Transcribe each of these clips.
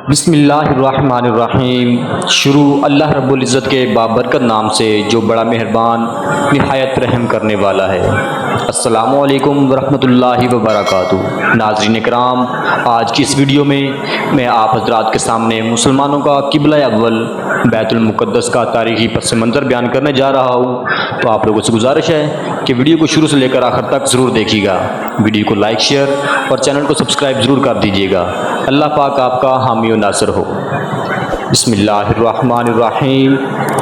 بسم اللہ الرحمن الرحیم۔ شروع اللہ رب العزت کے بابرکت نام سے جو بڑا مہربان نہایت رحم کرنے والا ہے۔ السلام علیکم ورحمۃ اللہ وبرکاتہ۔ ناظرین کرام، آج کی اس ویڈیو میں آپ حضرات کے سامنے مسلمانوں کا قبلہ اول بیت المقدس کا تاریخی پس منظر بیان کرنے جا رہا ہوں، تو آپ لوگوں سے گزارش ہے کہ ویڈیو کو شروع سے لے کر آخر تک ضرور دیکھیے گا۔ ویڈیو کو لائک، شیئر اور چینل کو سبسکرائب ضرور کر دیجیے گا۔ اللہ پاک آپ کا حامی و ناصر ہو۔ بسم اللہ الرحمن الرحیم۔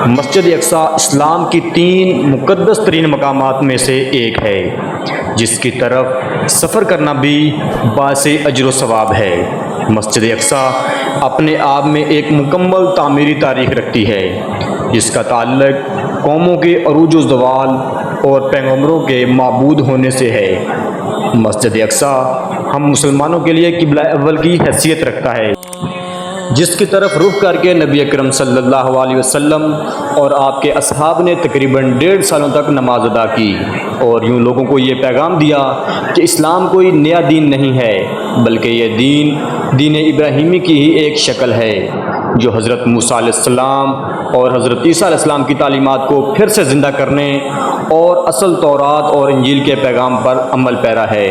مسجد اقصی اسلام کی 3 مقدس ترین مقامات میں سے ایک ہے، جس کی طرف سفر کرنا بھی باعث اجر و ثواب ہے۔ مسجد اقصی اپنے آپ میں ایک مکمل تعمیری تاریخ رکھتی ہے، جس کا تعلق قوموں کے عروج و زوال اور پیغمبروں کے معبود ہونے سے ہے۔ مسجد اقصی ہم مسلمانوں کے لیے قبلہ اول کی حیثیت رکھتا ہے، جس کی طرف رخ کر کے نبی اکرم صلی اللہ علیہ وسلم اور آپ کے اصحاب نے تقریباً 1.5 سالوں تک نماز ادا کی، اور یوں لوگوں کو یہ پیغام دیا کہ اسلام کوئی نیا دین نہیں ہے، بلکہ یہ دین ابراہیمی کی ہی ایک شکل ہے، جو حضرت موسیٰ علیہ السلام اور حضرت عیسیٰ علیہ السلام کی تعلیمات کو پھر سے زندہ کرنے اور اصل تورات اور انجیل کے پیغام پر عمل پیرا ہے۔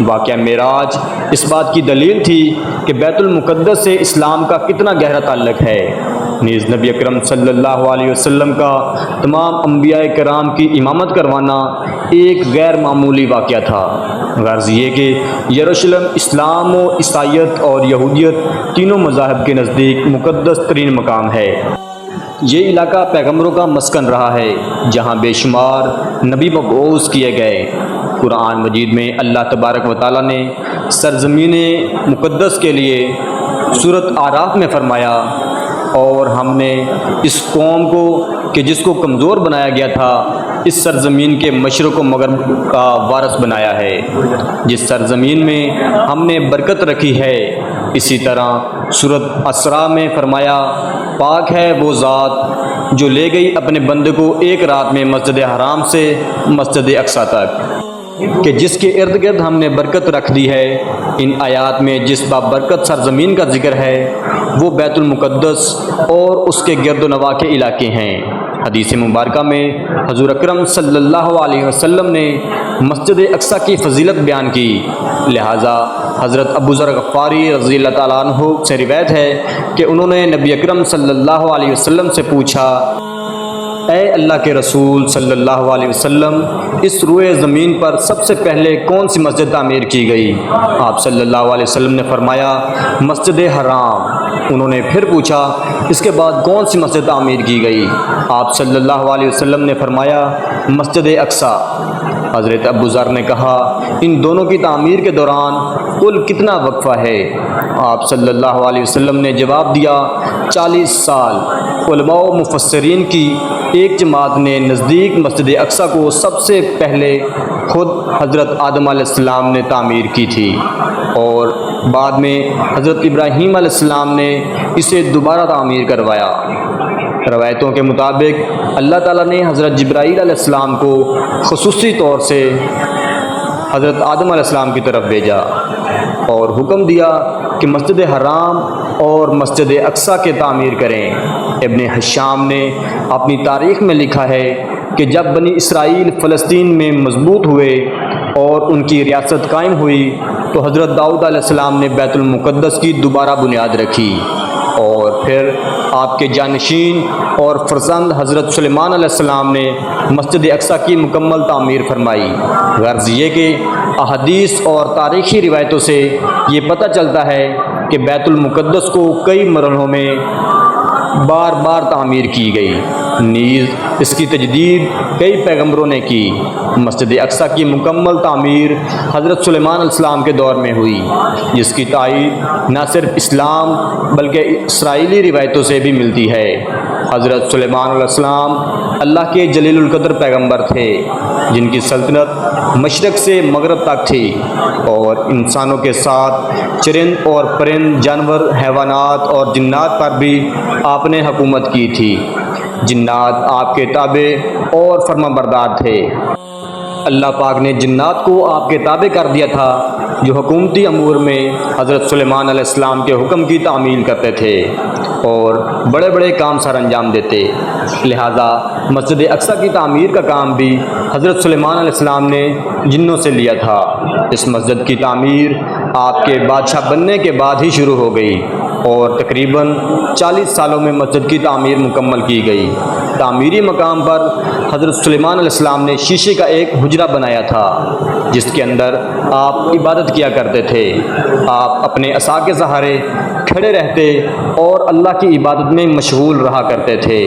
واقعہ معراج اس بات کی دلیل تھی کہ بیت المقدس سے اسلام کا کتنا گہرا تعلق ہے۔ نیز نبی اکرم صلی اللہ علیہ وسلم کا تمام انبیاء کرام کی امامت کروانا ایک غیر معمولی واقعہ تھا۔ غرض یہ کہ یروشلم اسلام و عیسائیت اور یہودیت تینوں مذاہب کے نزدیک مقدس ترین مقام ہے۔ یہ علاقہ پیغمبروں کا مسکن رہا ہے، جہاں بے شمار نبی مبعوث کیے گئے۔ قرآن مجید میں اللہ تبارک و تعالیٰ نے سرزمین مقدس کے لیے سورۃ اعراف میں فرمایا، اور ہم نے اس قوم کو کہ جس کو کمزور بنایا گیا تھا، اس سرزمین کے مشرق و مغرب کا وارث بنایا ہے، جس سرزمین میں ہم نے برکت رکھی ہے۔ اسی طرح سورۃ اسراء میں فرمایا، پاک ہے وہ ذات جو لے گئی اپنے بندے کو ایک رات میں مسجد حرام سے مسجد اقصی تک، کہ جس کے ارد گرد ہم نے برکت رکھ دی ہے۔ ان آیات میں جس بابرکت سرزمین کا ذکر ہے، وہ بیت المقدس اور اس کے گرد و نواح کے علاقے ہیں۔ حدیث مبارکہ میں حضور اکرم صلی اللہ علیہ وسلم نے مسجد اقصی کی فضیلت بیان کی، لہٰذا حضرت ابو ذر غفاری رضی اللہ تعالیٰ عنہ سے روایت ہے کہ انہوں نے نبی اکرم صلی اللہ علیہ وسلم سے پوچھا، اے اللہ کے رسول صلی اللہ علیہ وسلم، اس روئے زمین پر سب سے پہلے کون سی مسجد تعمیر کی گئی؟ آپ صلی اللہ علیہ وسلم نے فرمایا، مسجد حرام۔ انہوں نے پھر پوچھا، اس کے بعد کون سی مسجد تعمیر کی گئی؟ آپ صلی اللہ علیہ وسلم نے فرمایا، مسجد اقصی۔ حضرت ابو ذر نے کہا، ان دونوں کی تعمیر کے دوران کل کتنا وقفہ ہے؟ آپ صلی اللہ علیہ وسلم نے جواب دیا، 40 سال۔ علماء و مفسرین کی ایک جماعت نے نزدیک مسجد اقصی کو سب سے پہلے خود حضرت آدم علیہ السلام نے تعمیر کی تھی، اور بعد میں حضرت ابراہیم علیہ السلام نے اسے دوبارہ تعمیر کروایا۔ روایتوں کے مطابق اللہ تعالیٰ نے حضرت جبرائیل علیہ السلام کو خصوصی طور سے حضرت آدم علیہ السلام کی طرف بھیجا اور حکم دیا کہ مسجد حرام اور مسجد اقصی کے تعمیر کریں۔ ابن حشام نے اپنی تاریخ میں لکھا ہے کہ جب بنی اسرائیل فلسطین میں مضبوط ہوئے اور ان کی ریاست قائم ہوئی، تو حضرت داؤد علیہ السلام نے بیت المقدس کی دوبارہ بنیاد رکھی، اور پھر آپ کے جانشین اور فرزند حضرت سلیمان علیہ السلام نے مسجد اقصی کی مکمل تعمیر فرمائی۔ غرض یہ کہ احادیث اور تاریخی روایتوں سے یہ پتہ چلتا ہے کہ بیت المقدس کو کئی مرحلوں میں بار بار تعمیر کی گئی، نیز اس کی تجدید کئی پیغمبروں نے کی۔ مسجد اقصی کی مکمل تعمیر حضرت سلیمان علیہ السلام کے دور میں ہوئی، جس کی تائید نہ صرف اسلام بلکہ اسرائیلی روایتوں سے بھی ملتی ہے۔ حضرت سلیمان علیہ السلام اللہ کے جلیل القدر پیغمبر تھے، جن کی سلطنت مشرق سے مغرب تک تھی، اور انسانوں کے ساتھ چرند اور پرند، جانور، حیوانات اور جنات پر بھی آپ نے حکومت کی تھی۔ جنات آپ کے تابع اور فرما بردار تھے۔ اللہ پاک نے جنات کو آپ کے تابع کر دیا تھا جو حکومتی امور میں حضرت سلیمان علیہ السلام کے حکم کی تعمیل کرتے تھے اور بڑے بڑے کام سر انجام دیتے۔ لہٰذا مسجد اقصیٰ کی تعمیر کا کام بھی حضرت سلیمان علیہ السلام نے جنوں سے لیا تھا۔ اس مسجد کی تعمیر آپ کے بادشاہ بننے کے بعد ہی شروع ہو گئی اور تقریباً 40 سالوں میں مسجد کی تعمیر مکمل کی گئی۔ تعمیری مقام پر حضرت سلیمان علیہ السلام نے شیشے کا ایک حجرہ بنایا تھا جس کے اندر آپ عبادت کیا کرتے تھے۔ آپ اپنے عصا کے سہارے کھڑے رہتے اور اللہ کی عبادت میں مشغول رہا کرتے تھے۔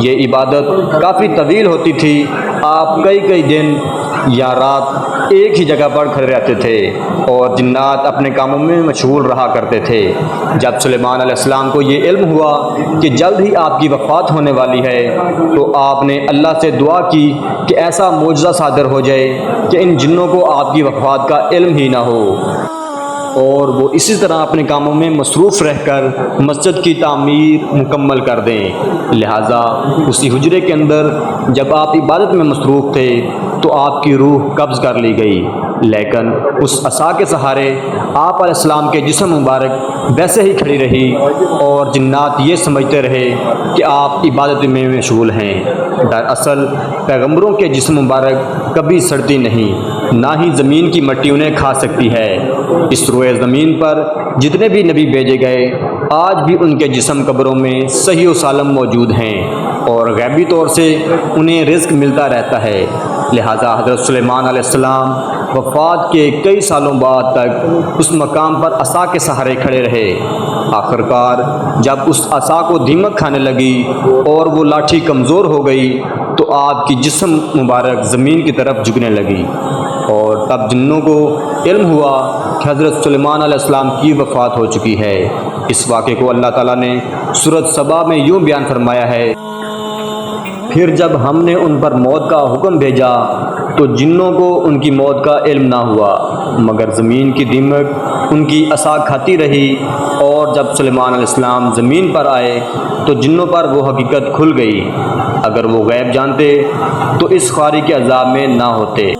یہ عبادت کافی طویل ہوتی تھی۔ آپ کئی دن یا رات ایک ہی جگہ پر کھڑے رہتے تھے اور جنات اپنے کاموں میں مشغول رہا کرتے تھے۔ جب سلیمان علیہ السلام کو یہ علم ہوا کہ جلد ہی آپ کی وفات ہونے والی ہے تو آپ نے اللہ سے دعا کی کہ ایسا معجزہ صادر ہو جائے کہ ان جنوں کو آپ کی وفات کا علم ہی نہ ہو اور وہ اسی طرح اپنے کاموں میں مصروف رہ کر مسجد کی تعمیر مکمل کر دیں۔ لہٰذا اسی حجرے کے اندر جب آپ عبادت میں مصروف تھے تو آپ کی روح قبض کر لی گئی، لیکن اس عصا کے سہارے آپ علیہ السلام کے جسم مبارک ویسے ہی کھڑی رہی اور جنات یہ سمجھتے رہے کہ آپ عبادت میں مشغول ہیں۔ دراصل پیغمبروں کے جسم مبارک کبھی سڑتی نہیں، نہ ہی زمین کی مٹی انہیں کھا سکتی ہے۔ اس روئے زمین پر جتنے بھی نبی بھیجے گئے آج بھی ان کے جسم قبروں میں صحیح و سالم موجود ہیں اور غیبی طور سے انہیں رزق ملتا رہتا ہے۔ لہٰذا حضرت سلیمان علیہ السلام وفات کے کئی سالوں بعد تک اس مقام پر عصا کے سہارے کھڑے رہے۔ آخرکار جب اس عصا کو دیمک کھانے لگی اور وہ لاٹھی کمزور ہو گئی تو آپ کی جسم مبارک زمین کی طرف جھکنے لگی اور تب جنوں کو علم ہوا کہ حضرت سلیمان علیہ السلام کی وفات ہو چکی ہے۔ اس واقعے کو اللہ تعالیٰ نے سورۃ سبا میں یوں بیان فرمایا ہے، پھر جب ہم نے ان پر موت کا حکم بھیجا تو جنوں کو ان کی موت کا علم نہ ہوا مگر زمین کی دیمک ان کی عصا کھاتی رہی، اور جب سلیمان علیہ السلام زمین پر آئے تو جنوں پر وہ حقیقت کھل گئی۔ اگر وہ غیب جانتے تو اس خواری کے عذاب میں نہ ہوتے۔